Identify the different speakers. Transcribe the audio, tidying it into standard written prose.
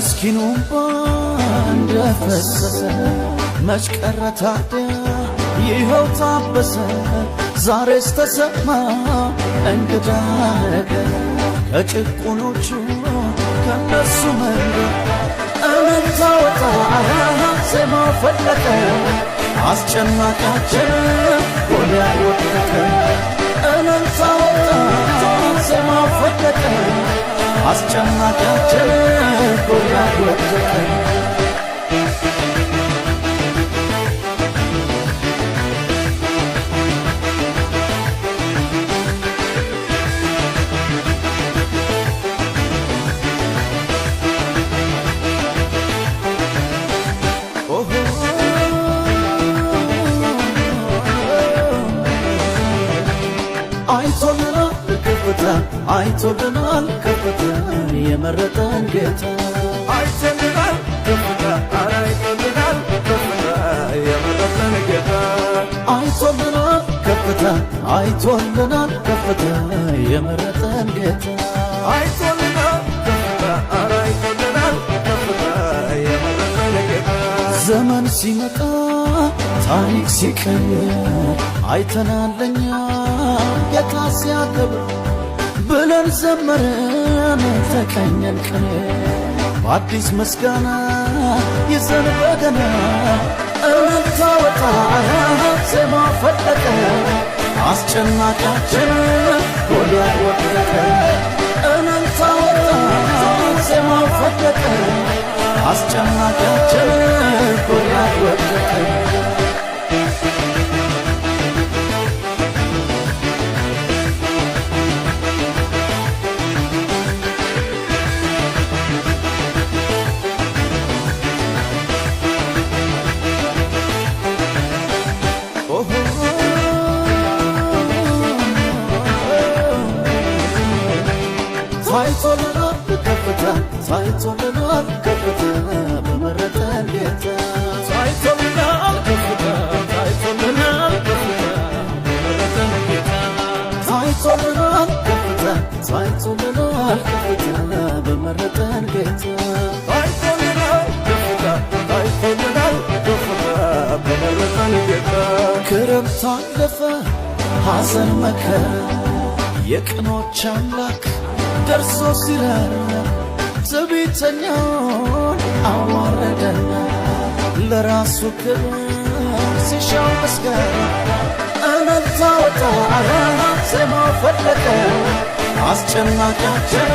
Speaker 1: የምስኪኑ እንደፈሰሰ መች ቀረ ታዲያ ይኸው ታበሰ ዛሬስ ተሰማ እንግዳ ነገር ከጭቁኖቹ ከነሱ መንገድ እልልታ ወጣ ዜማ ፈለቀ አስጨናቂያችን ጎልያድ ወደቀ እልልታ ወጣ ዜማ ፈለቀ አስጨናቂያችን ጎልያድ ወደቀ አይቶልናል ከፍታ የመረጠን ጌታ
Speaker 2: አይቶልናል ከፍታ አይቶልናል ከፍታ የመረጠን ጌታ
Speaker 1: አይቶልናል ከፍታ አይቶልናል ከፍታ የመረጠን ጌታ
Speaker 2: አይቶልናል ከፍታ አይቶልናል ከፍታ የመረጠን ጌታ
Speaker 1: ዘመን ሲመጣ ታሪክ ሲቀየር አይተናለኛ ጌታ ሲያከብር ብለን ዘመርን ተቀኘን ቅኔ በአዲስ ምስጋና ይዘን በገና እልልታ ወጣ ዜማ ፈለቀ አስጨናቂያችን ጎልያድ ወደቀ እልልታ ወጣ ዜማ ፈለቀ አስጨናቂያችን ጎልያድ ወደቀ ታይቶልናል ከፍታ ታይቶልናል ከፍታ በመረጠን ጌታ
Speaker 2: ታይቶልናል ከፍታ ታይቶልናል ከፍታ በመረጠን ጌታ
Speaker 1: ታይቶልናል ከፍታ ታይቶልናል ከፍታ በመረጠን ጌታ
Speaker 2: ታይቶልናል ከፍታ ታይቶልናል ከፍታ በመረጠን ጌታ
Speaker 1: ክረምት አለፈ ሐዘን መከራ የቅኖች አምላክ ደርሶ ሲራራ ትዕቢተኛውን አዋረደና ለራሱ ክብር ሲሻው ምስጋና እልልታ ወጣ ዜማ ፈለቀ አስጨናቂያችን